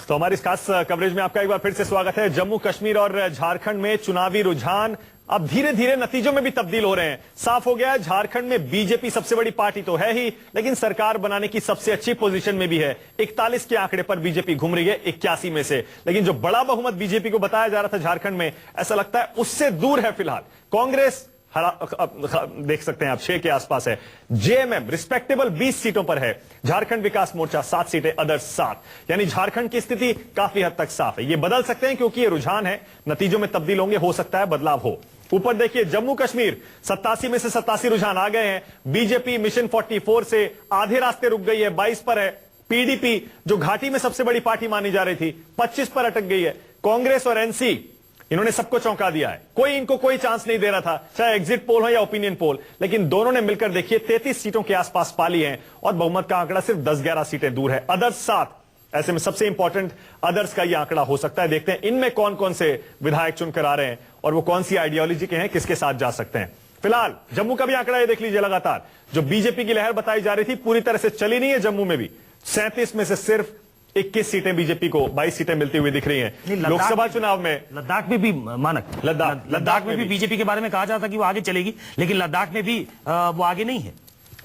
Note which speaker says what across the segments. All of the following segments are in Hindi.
Speaker 1: तो हमारी इस खास कवरेज में आपका एक बार फिर से स्वागत है। जम्मू कश्मीर और झारखंड में चुनावी रुझान अब धीरे धीरे नतीजों में भी तब्दील हो रहे हैं। साफ हो गया है झारखंड में बीजेपी सबसे बड़ी पार्टी तो है ही, लेकिन सरकार बनाने की सबसे अच्छी पोजीशन में भी है। 41 के आंकड़े पर बीजेपी घूम रही है 81 में से, लेकिन जो बड़ा बहुमत बीजेपी को बताया जा रहा था झारखंड में, ऐसा लगता है उससे दूर है फिलहाल। कांग्रेस देख सकते हैं आप 6 के आसपास है। जेएमएम रिस्पेक्टेबल 20 सीटों पर है। झारखंड विकास मोर्चा 7 सीटें, अदर्स 7। यानी झारखंड की स्थिति काफी हद तक साफ है। ये बदल सकते हैं क्योंकि ये रुझान है, नतीजों में तब्दील होंगे, हो सकता है बदलाव हो। ऊपर देखिए जम्मू कश्मीर 87 में से 87 रुझान आ गए हैं। बीजेपी मिशन 44 से आधे रास्ते रुक गई है, 22 पर है। पीडीपी जो घाटी में सबसे बड़ी पार्टी मानी जा रही थी 25 पर अटक गई है। कांग्रेस और एनसी इन्होंने सबको चौंका दिया है। इनको कोई चांस नहीं दे रहा था, चाहे एग्जिट पोल हो या ओपिनियन पोल, लेकिन दोनों ने मिलकर देखिए 33 सीटों के आसपास पा ली हैं और बहुमत का आंकड़ा सिर्फ 10-11 सीटें दूर है। अदर्स 7। ऐसे में सबसे इंपॉर्टेंट अदर्स का यह आंकड़ा हो सकता है। देखते हैं इनमें कौन कौन से विधायक चुनकर आ रहे हैं और वो कौन सी आइडियोलॉजी के हैं, किसके साथ जा सकते हैं। फिलहाल जम्मू का भी आंकड़ा ये देख लीजिए। लगातार जो बीजेपी की लहर बताई जा रही थी पूरी तरह से चली नहीं है। जम्मू में भी 37 में से सिर्फ 21 सीटें बीजेपी को, 22 सीटें मिलती हुई दिख रही हैं। लोकसभा चुनाव में
Speaker 2: लद्दाख में भी मानक लद्दाख में भी बीजेपी के बारे में कहा जाता था कि वो आगे चलेगी, लेकिन लद्दाख में भी वो आगे नहीं है।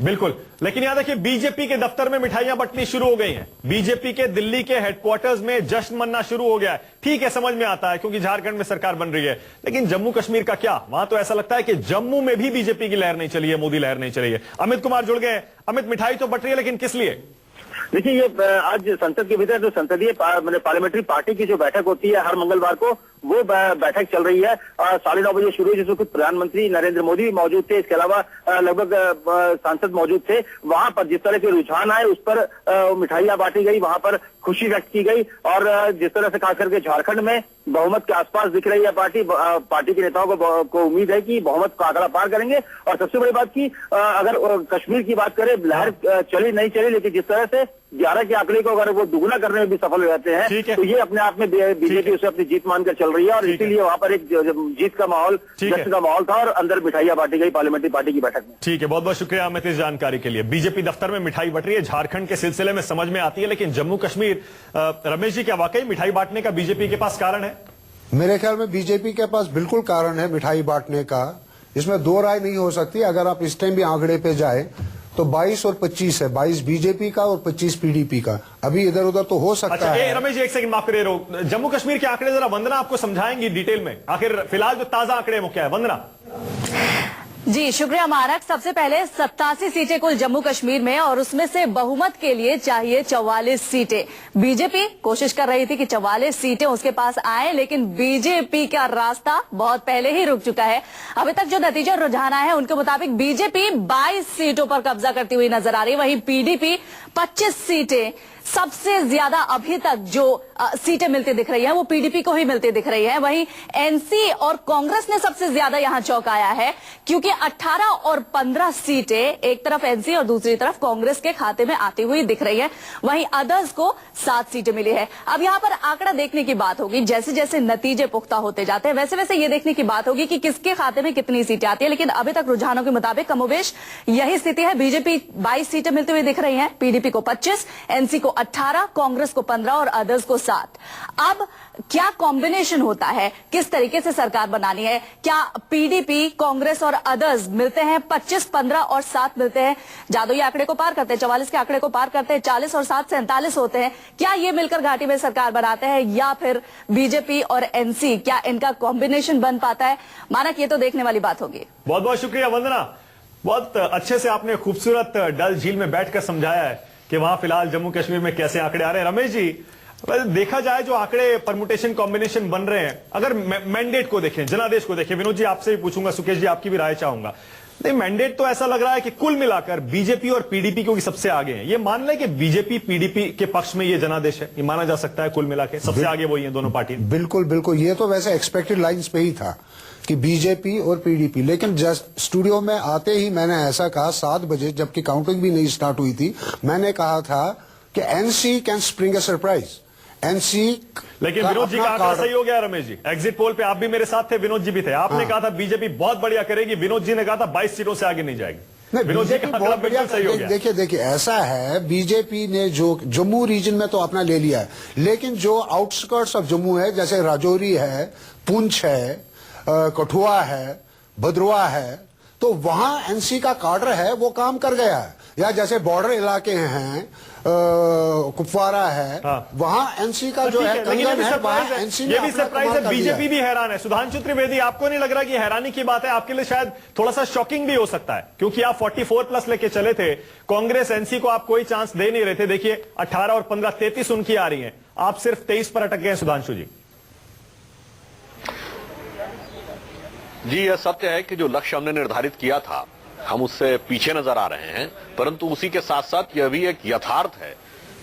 Speaker 1: बिल्कुल, लेकिन यहां देखिए बीजेपी के दफ्तर में मिठाइयां बंटनी शुरू हो गई हैं। बीजेपी के दिल्ली के हेडक्वार्टर्स में जश्न मनना शुरू हो गया है। ठीक है, समझ में आता है क्योंकि झारखंड में सरकार बन रही है, लेकिन जम्मू कश्मीर का क्या? वहां तो ऐसा लगता है कि जम्मू में भी बीजेपी की लहर नहीं चली है, मोदी लहर नहीं चली है। अमित कुमार जुड़ गए। अमित, मिठाई तो बट रही है, लेकिन किस लिए?
Speaker 3: देखिए, ये आज संसद के भीतर जो संसदीय पार्लियामेंट्री पार्टी की जो बैठक होती है हर मंगलवार को, वो बैठक चल रही है। 9:30 बजे शुरू हुई, जिसमें कुछ प्रधानमंत्री नरेंद्र मोदी भी मौजूद थे। इसके अलावा लगभग सांसद मौजूद थे। वहां पर जिस तरह के रुझान आए उस पर मिठाइयां बांटी गई, वहां पर खुशी व्यक्त की गई। और जिस तरह से खास करके झारखंड में बहुमत के आसपास दिख रही है पार्टी के नेताओं को उम्मीद है कि बहुमत का आंकड़ा पार करेंगे। और सबसे बड़ी बात की अगर कश्मीर की बात करें, लहर चली नहीं चली, लेकिन जिस तरह से 11 के आंकड़े को अगर वो दुगुना करने में भी सफल हो जाते हैं, तो ये अपने आप में बीजेपी उसे अपनी जीत मानकर चल रही है। और इसीलिए वहां पर एक जीत का माहौल, जश्न का माहौल था और अंदर मिठाइयां बांटी गई पार्लियामेंट्री पार्टी की बैठक में।
Speaker 1: ठीक है, बहुत बहुत शुक्रिया अमित इस जानकारी के लिए। बीजेपी दफ्तर में मिठाई बट रही है, झारखंड के सिलसिले में समझ में आती है, लेकिन जम्मू कश्मीर, रमेश जी, क्या वाकई मिठाई बांटने का बीजेपी के पास कारण है?
Speaker 4: मेरे ख्याल में बीजेपी के पास बिल्कुल कारण है मिठाई बांटने का। इसमें दो राय नहीं हो सकती। अगर आप इस टाइम भी आंकड़े पे जाए तो 22 और 25 है, 22 बीजेपी का और 25 पीडीपी का। अभी इधर उधर तो हो सकता है।
Speaker 1: रमेश जी एक सेकंड माफ करिए, जम्मू कश्मीर के आंकड़े जरा वंदना आपको समझाएंगी डिटेल में। आखिर फिलहाल जो ताजा आंकड़े हैं वो क्या है, वंदना?
Speaker 5: जी शुक्रिया मारक। सबसे पहले 87 सीटें कुल जम्मू कश्मीर में, और उसमें से बहुमत के लिए चाहिए 44 सीटें। बीजेपी कोशिश कर रही थी कि 44 सीटें उसके पास आए, लेकिन बीजेपी का रास्ता बहुत पहले ही रुक चुका है। अभी तक जो नतीजा रुझान आया है उनके मुताबिक बीजेपी 22 सीटों पर कब्जा करती हुई नजर आ रही है, वहीं पीडीपी 25 सीटें। सबसे ज्यादा अभी तक जो सीटें मिलती दिख रही है वो पीडीपी को ही मिलती दिख रही है। वहीं एनसी और कांग्रेस ने सबसे ज्यादा यहां चौंकाया है, क्योंकि 18 और 15 सीटें एक तरफ एनसी और दूसरी तरफ कांग्रेस के खाते में आती हुई दिख रही है। वहीं अदर्स को 7 सीटें मिली है। अब यहां पर आंकड़ा देखने की बात होगी, जैसे जैसे नतीजे पुख्ता होते जाते हैं वैसे वैसे ये देखने की बात होगी कि किसके खाते में कितनी सीटें आती है। लेकिन अभी तक रुझानों के मुताबिक कमोबेश यही स्थिति है। बीजेपी 22 सीटें मिलती हुई दिख रही है, पीडीपी को 25, एनसी को 18, कांग्रेस को 15 और अदर्स को 7। अब क्या कॉम्बिनेशन होता है, किस तरीके से सरकार बनानी है? क्या पीडीपी, कांग्रेस और अदर्स मिलते हैं 25, 15 और 7 मिलते हैं, जादुई आंकड़े को पार करते हैं, 44 के आंकड़े को पार करते हैं, 40 और 7 47 होते हैं? क्या ये मिलकर घाटी में सरकार बनाते हैं, या फिर बीजेपी और एनसी, क्या इनका कॉम्बिनेशन बन पाता है? मानक, ये तो देखने वाली बात होगी।
Speaker 1: बहुत बहुत शुक्रिया वंदना, बहुत अच्छे से आपने खूबसूरत डल झील में बैठकर समझाया है कि वहां फिलहाल जम्मू कश्मीर में कैसे आंकड़े आ रहे हैं। रमेश जी, देखा जाए जो आंकड़े परमुटेशन कॉम्बिनेशन बन रहे हैं, अगर मैंडेट को देखें, जनादेश को देखें, विनोद जी आपसे भी पूछूंगा, सुकेश जी आपकी भी राय चाहूंगा। नहीं, मैंडेट तो ऐसा लग रहा है कि कुल मिलाकर बीजेपी और पीडीपी क्योंकि सबसे आगे हैं, ये मान लें कि बीजेपी पीडीपी के पक्ष में ये जनादेश है, ये माना जा सकता है कुल मिलाकर सबसे आगे वही है दोनों पार्टी।
Speaker 4: बिल्कुल बिल्कुल, ये तो वैसे एक्सपेक्टेड लाइंस पे ही था कि बीजेपी और पीडीपी। लेकिन जस्ट स्टूडियो में आते ही मैंने ऐसा कहा 7 बजे, जबकि काउंटिंग भी नहीं स्टार्ट हुई थी, मैंने कहा था कि NC can spring a surprise. NC,
Speaker 1: लेकिन विनोद जी का आंकड़ा सही हो गया रमेश जी। एग्जिट पोल पे आप भी मेरे साथ थे, विनोद जी भी थे। आपने कहा था बीजेपी बहुत बढ़िया करेगी, विनोद जी ने कहा था 22 सीटों से आगे नहीं जाएगी।
Speaker 4: नहीं,
Speaker 1: विनोद जी का
Speaker 4: बीजेपी
Speaker 1: आंकड़ा
Speaker 4: बहुत बढ़िया।
Speaker 1: बिल्कुल सही हो गया।
Speaker 4: देखिए ऐसा है, बीजेपी ने जो जम्मू रीजन में तो अपना ले लिया है, लेकिन जो आउटस्कर्ट्स ऑफ जम्मू है, जैसे राजौरी है, पुंछ है, कठुआ है, भद्रवा है, तो वहां एनसी का कार्डर है, वो काम कर गया है। या जैसे बॉर्डर इलाके हैं, कुपवारा है,
Speaker 1: हाँ।
Speaker 4: वहां एनसी का जो
Speaker 1: ठीक
Speaker 4: है,
Speaker 1: लेकिन ये भी
Speaker 4: कंगन है, वहां
Speaker 1: सरप्राइज है,
Speaker 4: एनसी ने
Speaker 1: ये भी
Speaker 4: अपना
Speaker 1: सरप्राइज
Speaker 4: कमाल
Speaker 1: है,
Speaker 4: कर दिया
Speaker 1: बीजेपी भी हैरान है। सुधांशु त्रिवेदी, आपको नहीं लग रहा कि हैरानी की बात है? आपके लिए शायद थोड़ा सा शॉकिंग भी हो सकता है, क्योंकि आप 44+ लेके चले थे, कांग्रेस एनसी को आप कोई चांस दे नहीं रहे थे। देखिए 18 और 15 33 उनकी आ रही है, आप सिर्फ 23 पर अटक गए। सुधांशु जी
Speaker 6: जी, यह सत्य है कि जो लक्ष्य हमने निर्धारित किया था, हम उससे पीछे नजर आ रहे हैं, परंतु उसी के साथ साथ यह भी एक यथार्थ है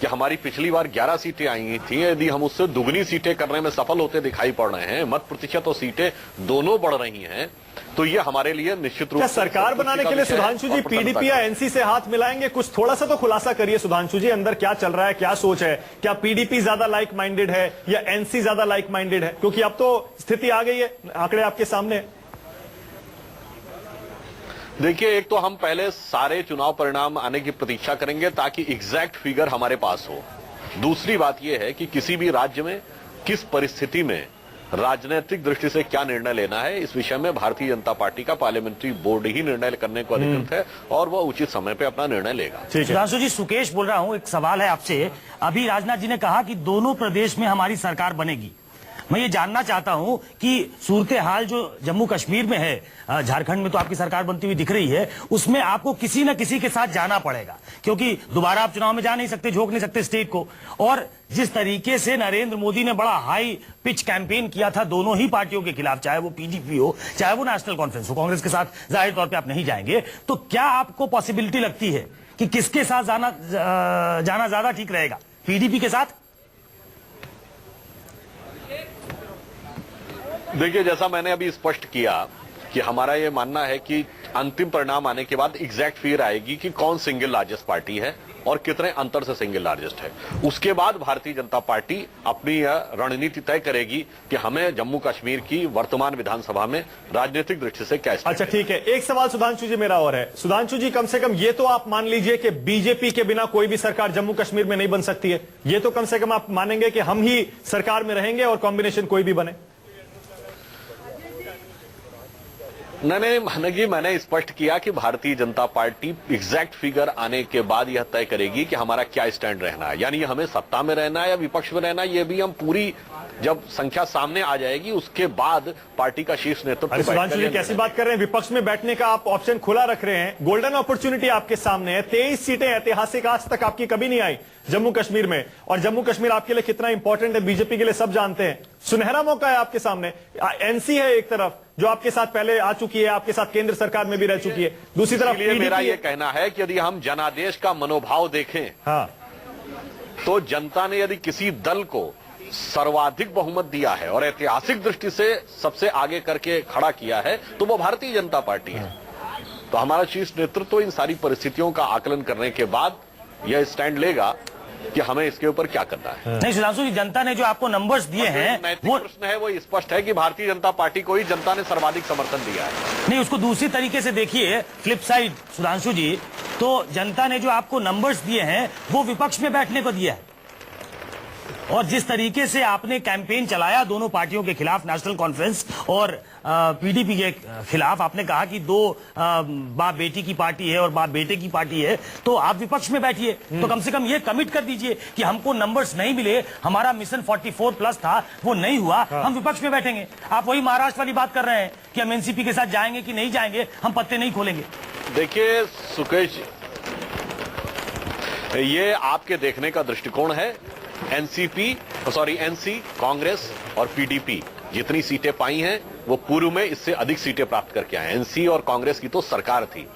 Speaker 6: कि हमारी पिछली बार 11 सीटें आई थी। यदि हम उससे दुगनी सीटें करने में सफल होते दिखाई पड़ रहे हैं, मत प्रतिशत और सीटें दोनों बढ़ रही हैं, तो ये हमारे लिए निश्चित रूप
Speaker 1: क्या
Speaker 6: से
Speaker 1: सरकार बनाने के लिए सुधांशु जी पीडीपी या एनसी से हाथ मिलाएंगे? कुछ थोड़ा सा तो खुलासा करिए सुधांशु जी, अंदर क्या चल रहा है, क्या सोच है? क्या पीडीपी ज्यादा लाइक माइंडेड है या एनसी ज्यादा लाइक माइंडेड है? क्योंकि अब तो स्थिति आ गई है, आंकड़े आपके सामने है।
Speaker 6: देखिए, एक तो हम पहले सारे चुनाव परिणाम आने की प्रतीक्षा करेंगे ताकि एग्जैक्ट फिगर हमारे पास हो। दूसरी बात यह है कि किसी भी राज्य में किस परिस्थिति में राजनीतिक दृष्टि से क्या निर्णय लेना है, इस विषय में भारतीय जनता पार्टी का पार्लियामेंट्री बोर्ड ही निर्णय करने को अधिकृत है और वह उचित समय पे अपना निर्णय लेगा।
Speaker 2: सुधांशु जी, सुकेश बोल रहा हूं, एक सवाल है आपसे। अभी राजनाथ जी ने कहा कि दोनों प्रदेश में हमारी सरकार बनेगी। मैं ये जानना चाहता हूं कि सूरत हाल जो जम्मू कश्मीर में है, झारखंड में तो आपकी सरकार बनती हुई दिख रही है, उसमें आपको किसी न किसी के साथ जाना पड़ेगा, क्योंकि दोबारा आप चुनाव में जा नहीं सकते, झोंक नहीं सकते स्टेट को। और जिस तरीके से नरेंद्र मोदी ने बड़ा हाई पिच कैंपेन किया था दोनों ही पार्टियों के खिलाफ, चाहे वो पीडीपी हो चाहे वो नेशनल कॉन्फ्रेंस हो, कांग्रेस के साथ जाहिर तौर पर आप नहीं जाएंगे, तो क्या आपको पॉसिबिलिटी लगती है कि किसके साथ जाना ज्यादा ठीक रहेगा, पीडीपी के साथ?
Speaker 6: देखिए, जैसा मैंने अभी स्पष्ट किया कि हमारा यह मानना है कि अंतिम परिणाम आने के बाद एग्जैक्ट फिगर आएगी कि कौन सिंगल लार्जेस्ट पार्टी है और कितने अंतर से सिंगल लार्जेस्ट है। उसके बाद भारतीय जनता पार्टी अपनी रणनीति तय करेगी कि हमें जम्मू कश्मीर की वर्तमान विधानसभा में राजनीतिक दृष्टि से क्या।
Speaker 1: अच्छा ठीक है, एक सवाल सुधांशु जी मेरा और है। सुधांशु जी, कम से कम ये तो आप मान लीजिए कि बीजेपी के बिना कोई भी सरकार जम्मू कश्मीर में नहीं बन सकती है, ये तो कम से कम आप मानेंगे कि हम ही सरकार में रहेंगे और कॉम्बिनेशन कोई भी बने?
Speaker 6: नहीं मानेगी, मैंने स्पष्ट किया कि Bharatiya Janata party exact figure आने के बाद यह तय करेगी कि हमारा क्या स्टैंड रहना है, यानी हमें सत्ता में रहना है या विपक्ष में रहना है, ये भी हम पूरी जब संख्या सामने आ जाएगी उसके बाद पार्टी का शीर्ष नेतृत्व।
Speaker 1: सुधांशु जी कैसी बात कर रहे हैं? विपक्ष में बैठने का आप ऑप्शन खुला रख रहे हैं, गोल्डन अपॉर्चुनिटी आपके सामने है। 23 सीटें ऐतिहासिक, आज तक आपकी कभी नहीं आई जम्मू कश्मीर में, और जम्मू कश्मीर आपके लिए कितना इंपॉर्टेंट है बीजेपी के लिए सब जानते हैं। सुनहरा मौका है आपके सामने। एनसी है एक तरफ जो आपके साथ पहले आ चुकी है, आपके साथ केंद्र सरकार में भी रह चुकी है, दूसरी तरफ
Speaker 6: मेरा यह कहना है कि यदि हम जनादेश का मनोभाव देखें,
Speaker 1: हाँ,
Speaker 6: तो जनता ने यदि किसी दल को सर्वाधिक बहुमत दिया है और ऐतिहासिक दृष्टि से सबसे आगे करके खड़ा किया है तो वो भारतीय जनता पार्टी है। तो हमारा शीर्ष नेतृत्व इन सारी परिस्थितियों का आकलन करने के बाद यह स्टैंड लेगा कि हमें इसके ऊपर क्या करना है।
Speaker 2: नहीं सुधांशु जी, जनता ने जो आपको नंबर्स दिए हैं,
Speaker 6: नैतिक प्रश्न है वो स्पष्ट है कि भारतीय जनता पार्टी को ही जनता ने सर्वाधिक समर्थन दिया है।
Speaker 2: नहीं, उसको दूसरी तरीके से देखिए, फ्लिप साइड सुधांशु जी, तो जनता ने जो आपको नंबर्स दिए हैं वो विपक्ष में बैठने को दिया है, और जिस तरीके से आपने कैंपेन चलाया दोनों पार्टियों के खिलाफ, नेशनल कॉन्फ्रेंस और पीडीपी के खिलाफ, आपने कहा कि दो बाप बेटी की पार्टी है और बाप बेटे की पार्टी है, तो आप विपक्ष में बैठिए। तो कम से कम ये कमिट कर दीजिए कि हमको नंबर्स नहीं मिले, हमारा मिशन 44+ था वो नहीं हुआ, हम विपक्ष में बैठेंगे। आप वही महाराष्ट्र वाली बात कर रहे हैं कि हम एनसीपी के साथ जाएंगे कि नहीं जाएंगे, हम पत्ते नहीं खोलेंगे।
Speaker 6: देखिए सुकेश, ये आपके देखने का दृष्टिकोण है। एनसी, कांग्रेस और पीडीपी जितनी सीटें पाई हैं वो पूर्व में इससे अधिक सीटें प्राप्त करके आए। एनसी और कांग्रेस की तो सरकार थी।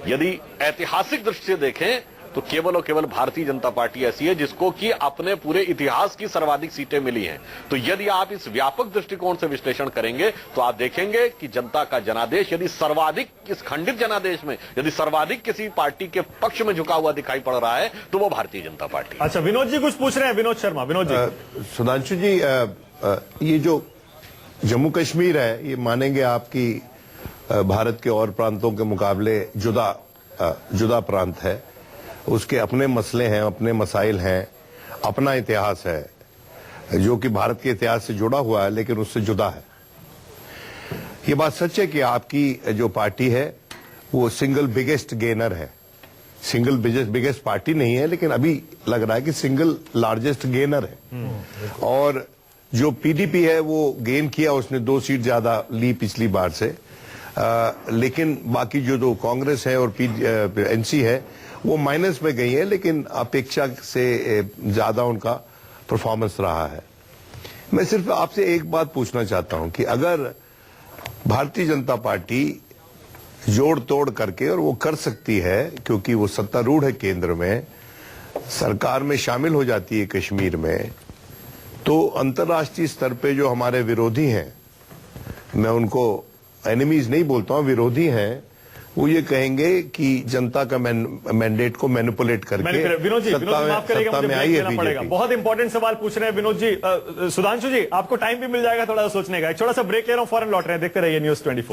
Speaker 6: यदि ऐतिहासिक दृष्टि से देखें तो केवल और केवल भारतीय जनता पार्टी ऐसी है जिसको कि अपने पूरे इतिहास की सर्वाधिक सीटें मिली हैं। तो यदि आप इस व्यापक दृष्टिकोण से विश्लेषण करेंगे तो आप देखेंगे कि जनता का जनादेश यदि सर्वाधिक, इस खंडित जनादेश में यदि सर्वाधिक किसी पार्टी के पक्ष में झुका हुआ दिखाई पड़ रहा है तो वो भारतीय जनता पार्टी।
Speaker 1: अच्छा, विनोद जी कुछ पूछ रहे हैं। विनोद शर्मा। विनोद जी।
Speaker 7: सुधांशु जी, ये जो जम्मू कश्मीर है, ये मानेंगे आपकी भारत के और प्रांतों के मुकाबले जुदा जुदा प्रांत है, उसके अपने मसले हैं, अपने मसाइल हैं, अपना इतिहास है जो कि भारत के इतिहास से जुड़ा हुआ है लेकिन उससे जुदा है। ये बात सच है कि आपकी जो पार्टी है वो सिंगल बिगेस्ट गेनर है। सिंगल बिगेस्ट पार्टी नहीं है लेकिन अभी लग रहा है कि सिंगल लार्जेस्ट गेनर है। और जो पीडीपी है वो गेन किया, उसने 2 सीट ज्यादा ली पिछली बार से, लेकिन बाकी जो कांग्रेस है और एनसी है वो माइनस में गई है, लेकिन अपेक्षा से ज्यादा उनका परफॉर्मेंस रहा है। मैं सिर्फ आपसे एक बात पूछना चाहता हूं कि अगर भारतीय जनता पार्टी जोड़ तोड़ करके, और वो कर सकती है क्योंकि वो सत्तारूढ़ है केंद्र में, सरकार में शामिल हो जाती है कश्मीर में, तो अंतर्राष्ट्रीय स्तर पे जो हमारे विरोधी हैं, मैं उनको एनिमीज नहीं बोलता हूं, विरोधी हैं, वो ये कहेंगे कि जनता का मैंडेट को मैनिपुलेट करके
Speaker 1: विनोद जी माफ करिएगा, मुझे
Speaker 7: में
Speaker 1: ब्रेक
Speaker 7: आई है
Speaker 1: लेना पड़ेगा।
Speaker 7: बीजेपी।
Speaker 1: बहुत इंपॉर्टेंट सवाल पूछ रहे हैं विनोद जी। सुधांशु जी, आपको टाइम भी मिल जाएगा थोड़ा सा सोचने का। एक छोटा सा ब्रेक ले रहा हूं, फौरन लौट रहे हैं। देखते रहिए न्यूज़ 24।